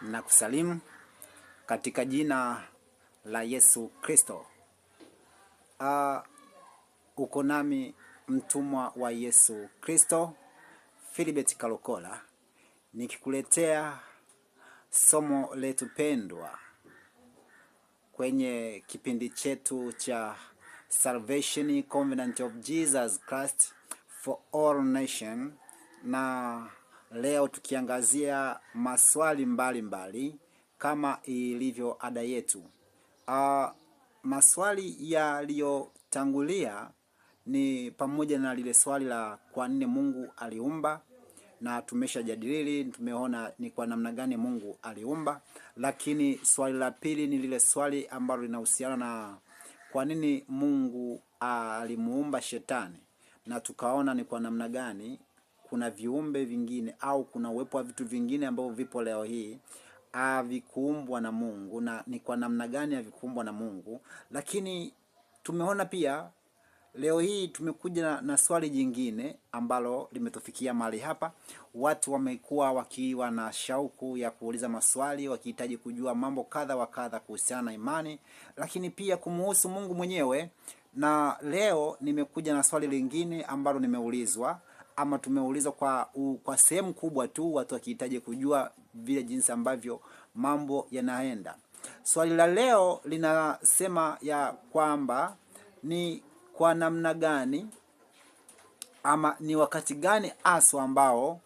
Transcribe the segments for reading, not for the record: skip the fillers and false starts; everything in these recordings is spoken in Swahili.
na kusalimu katika jina la Yesu Kristo. Uko nami mtumwa wa Yesu Kristo, Philibert Kalokola, nikikuletea somo letu pendwa kwenye kipindi chetu cha Salvation Covenant of Jesus Christ for all nation, na leo tukiangazia maswali mbalimbali kama ilivyo ada yetu. Maswali yaliyotangulia ni pamoja na lile swali la kwa nini Mungu aliumba, na tumeshajadili, tumeona ni kwa namna gani Mungu aliumba. Lakini swali la pili ni lile swali ambalo linahusiana na kwa nini Mungu alimuumba shetani, na tukaona ni kwa namna gani kuna viumbe vingine au kuna uwepo wa vitu vingine ambavyo vipo leo hii havikuumbwa na Mungu, na ni kwa namna gani havikuumbwa na Mungu. Lakini tumeona pia leo hii tumekuja na swali jingine ambalo limetufikia mahali hapa. Watu wamekuwa wakiwa na shauku ya kuuliza maswali, wakihitaji kujua mambo kadha wa kadha kuhusiana na imani, lakini pia kumuhusu Mungu mwenyewe. Na leo nimekuja na swali lingine ambalo nimeulizwa ama tumeulizwa kwa sehemu kubwa tu, watu wakihitaji kujua vile jinsi ambavyo mambo yanaenda. Swali la leo linasema ya kwamba ni kwa namna gani ama ni wakati gani aswa ambao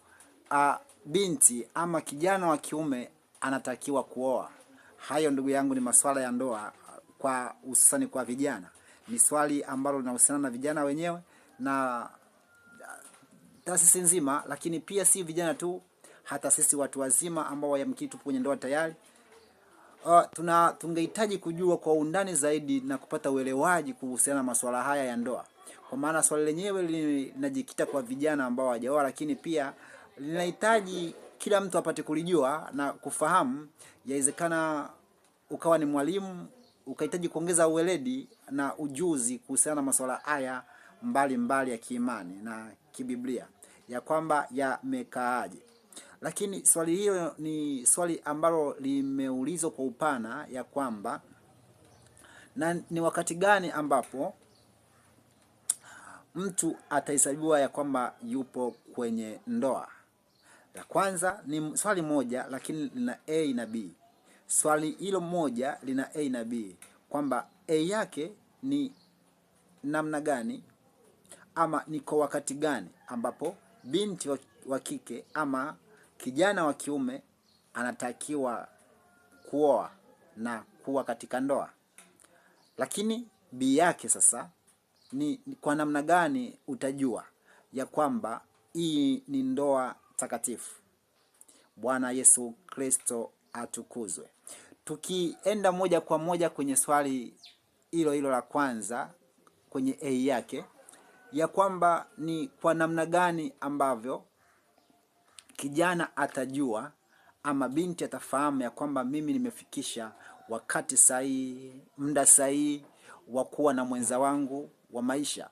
binti ama kijana wa kiume anatakiwa kuoa. Hayo ndugu yangu ni masuala ya ndoa, kwa hususani kwa vijana. Ni swali ambalo linahusiana na vijana wenyewe na taasisi nzima, lakini pia si vijana tu, hata sisi watu wazima ambao yamkini tupo kwenye ndoa tayari. Tungehitaji kujua kwa undani zaidi na kupata uelewaji kuhusiana na masuala haya ya ndoa, kwa maana swali lenyewe linajikita kwa vijana ambao hawajaoa, lakini pia linahitaji kila mtu apate kulijua na kufahamu. Yawezekana ukawa ni mwalimu ukahitaji kuongeza uweledi na ujuzi kuhusiana na masuala haya mbalimbali ya kiimani na kibiblia, ya kwamba yamekaaje. Lakini swali hilo ni swali ambalo limeulizwa kwa upana, ya kwamba na ni wakati gani ambapo mtu atahesabiwa ya kwamba yupo kwenye ndoa. La kwanza ni swali moja, lakini lina A na B. Swali hilo moja lina A na B, kwamba A yake ni namna gani ama ni kwa wakati gani ambapo binti wa kike ama kijana wa kiume anatakiwa kuoa na kuwa katika ndoa. Lakini B yake sasa ni kwa namna gani utajua ya kwamba hii ni ndoa takatifu. Bwana Yesu Kristo atukuzwe. Tukienda moja kwa moja kwenye swali hilo la kwanza kwenye A yake, ya kwamba ni kwa namna gani ambavyo kijana atajua ama binti atafahamu ya kwamba mimi nimefikisha wakati sahihi, muda sahihi wa kuwa na mwenza wangu wa maisha.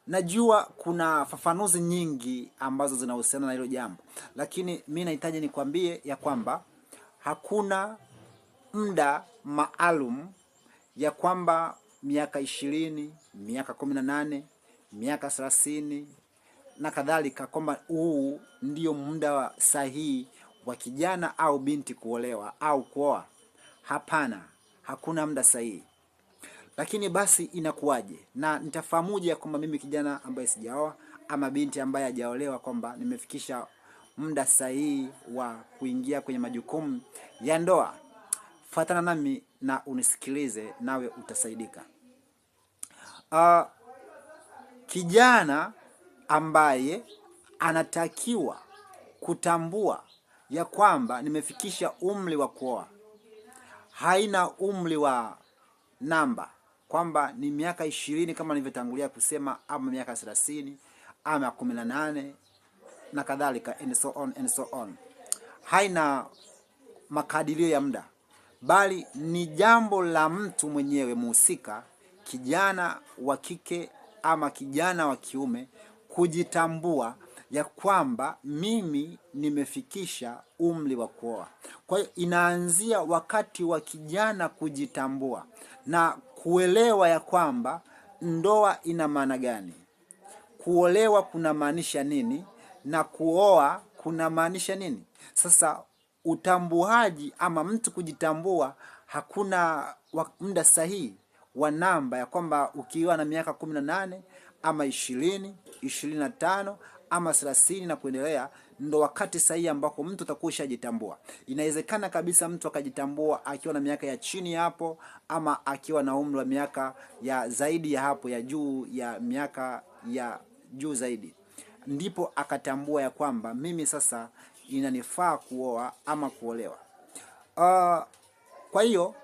Najua kuna fafanuzi nyingi ambazo zinahusiana na hilo jambo, lakini mimi nahitaji nikwambie ya kwamba hakuna muda maalum ya kwamba miaka 20, miaka 18, miaka 30 na kadhalika, kwamba huu ndio muda sahihi wa kijana au binti kuolewa au kuoa. Hapana, hakuna muda sahihi. Lakini basi inakuwaje na nitafahamuje kwamba mimi kijana ambaye sijaoa ama binti ambaye hajaolewa kwamba nimefikisha muda sahihi wa kuingia kwenye majukumu ya ndoa? Fuatana nami na unisikilize, nawe utasaidika. Kijana ambaye anatakiwa kutambua ya kwamba nimefikisha umri wa kuoa, haina umri wa namba kwamba ni miaka 20 kama nilivyotangulia kusema, ama miaka 30 ama 18 na kadhalika, and so on. Haina makadirio ya muda, bali ni jambo la mtu mwenyewe muhusika, kijana wa kike ama kijana wa kiume, kujitambua ya kwamba mimi nimefikisha umri wa kuoa. Kwa hiyo inaanzia wakati wa kijana kujitambua na kuelewa ya kwamba ndoa ina maana gani, kuolewa kuna maanisha nini, na kuoa kuna maanisha nini. Sasa utambuaji ama mtu kujitambua, hakuna muda sahihi wa namba ya kwamba ukiwa na miaka 18 ama 20, 25 ama 30 na kuendelea ndo wakati sahihi ambako mtu atakusha jitambua. Inawezekana kabisa mtu akajitambua akiwa na miaka ya chini hapo, ama akiwa na umri wa miaka ya zaidi ya hapo, ya juu ya miaka ya juu zaidi, ndipo akatambua ya kwamba mimi sasa inanifaa kuoa ama kuolewa. Kwa hiyo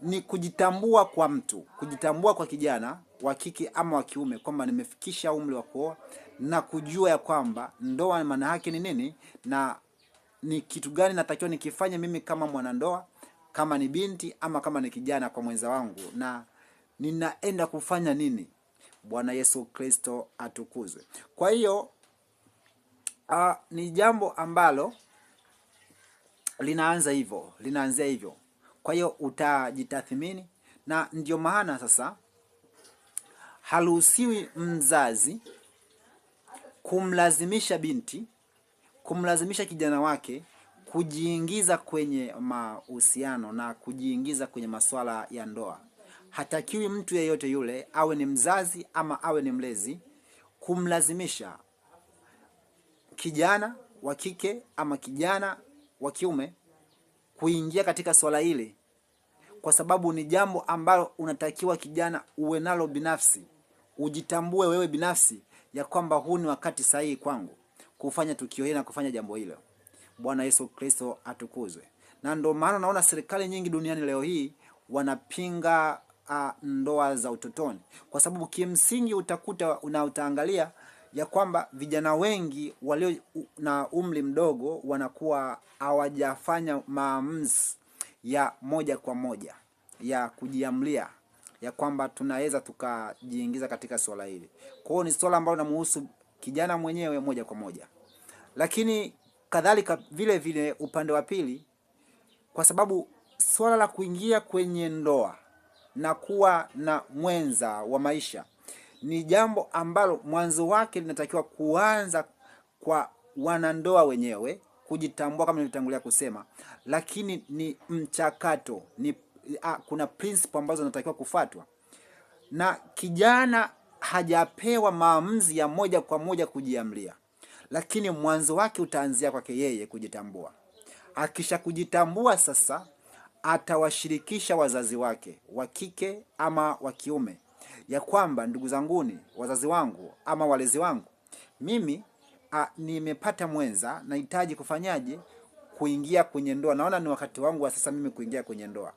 ni kujitambua kwa mtu, kujitambua kwa kijana wa kike ama wa kiume kwamba nimefikisha umri wa kuoa, na kujua ya kwamba ndoa maana yake ni nini na ni kitu gani natakiwa nikifanye mimi kama mwanandoa, kama ni binti ama kama ni kijana kwa mwenza wangu, na ninaenda kufanya nini. Bwana Yesu Kristo atukuzwe. Kwa hiyo ni jambo ambalo linaanzia hivyo. Kwa hiyo utajitathmini, na ndio maana sasa haruhusiwi mzazi kumlazimisha binti, kumlazimisha kijana wake kujiingiza kwenye mahusiano na kujiingiza kwenye masuala ya ndoa. Hatakiwi mtu yeyote yule, awe ni mzazi ama awe ni mlezi, kumlazimisha kijana wa kike ama kijana wa kiume kuingia katika swala hili, kwa sababu ni jambo ambalo unatakiwa kijana uwe nalo binafsi, ujitambue wewe binafsi ya kwamba huu ni wakati sahihi kwangu kufanya tukio hili na kufanya jambo hilo. Bwana Yesu Kristo atukuzwe. Na ndio maana naona serikali nyingi duniani leo hii wanapinga ndoa za utotoni, kwa sababu kimsingi utaangalia ya kwamba vijana wengi walio na umri mdogo wanakuwa hawajafanya maamuzi ya moja kwa moja ya kujiamlia ya kwamba tunaweza tukajiingiza katika swala hili. Kwa hiyo ni swala ambalo linamhusu kijana mwenyewe moja kwa moja. Lakini kadhalika vile vile upande wa pili, kwa sababu swala la kuingia kwenye ndoa na kuwa na mwenza wa maisha ni jambo ambalo mwanzo wake linatakiwa kuanza kwa wanandoa wenyewe kujitambua kama nilitangulia kusema, lakini ni mchakato, kuna principle ambazo zinatakiwa kufuatwa, na kijana hajapewa maamuzi ya moja kwa moja kujiamlia, lakini mwanzo wake utaanzia kwake yeye kujitambua. Akisha kujitambua sasa, atawashirikisha wazazi wake wa kike ama wa kiume ya kwamba ndugu zanguni, wazazi wangu ama walezi wangu, mimi nimepata mwenza, nahitaji kufanyaje kuingia kwenye ndoa, naona ni wakati wangu wa sasa mimi kuingia kwenye ndoa.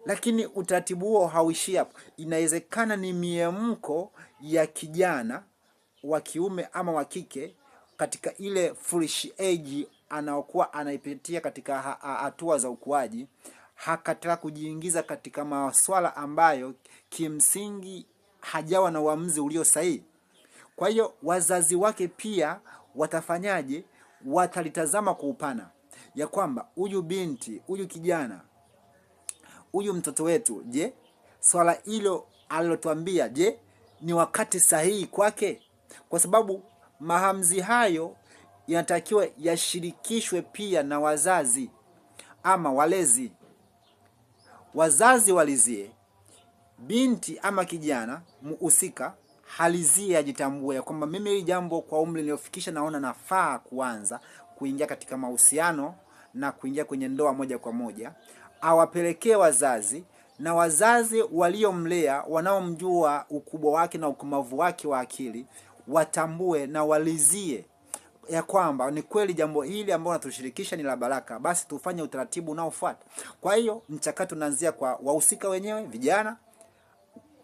Lakini utaratibu huo hauishi hapo. Inawezekana ni miemko ya kijana wa kiume ama wa kike katika ile foolish age anaokuwa anaipitia katika hatua za ukuaji, hakataka kujiingiza katika masuala ambayo kimsingi hajawa na uamuzi ulio sahihi. Kwa hiyo wazazi wake pia watafanyaje? Watalitazama kwa upana ya kwamba huyu binti, huyu kijana, huyu mtoto wetu, je, swala hilo alilotuambia, je, ni wakati sahihi kwake? Kwa sababu maamuzi hayo yanatakiwa yashirikishwe pia na wazazi ama walezi. Wazazi walizie, binti ama kijana muhusika halizie, ajitambue ya kwamba mimi hili jambo kwa umri niliofikisha naona nafaa kuanza kuingia katika mahusiano na kuingia kwenye ndoa moja kwa moja. Awapelekee wazazi, na wazazi waliomlea, wanaomjua ukubwa wake na ukomavu wake wa akili, watambue na walizie ya kwamba ni kweli jambo hili ambalo natushirikisha ni la baraka, basi tufanye utaratibu unaofuata. Kwa hiyo mchakato unaanzia kwa wahusika wenyewe, vijana,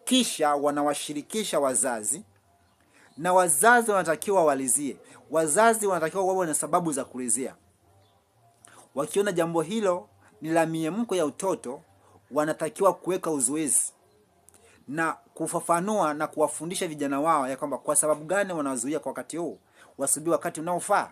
kisha wanawashirikisha wazazi, na wazazi wanatakiwa walizie. Wazazi wanatakiwa wawe na sababu za kulizia. Wakiona jambo hilo ni la miemko ya utoto, wanatakiwa kuweka uzuizi na kufafanua na kuwafundisha vijana wao ya kwamba kwa sababu gani wanazuia kwa wakati huu. wasubiri wakati unaofaa.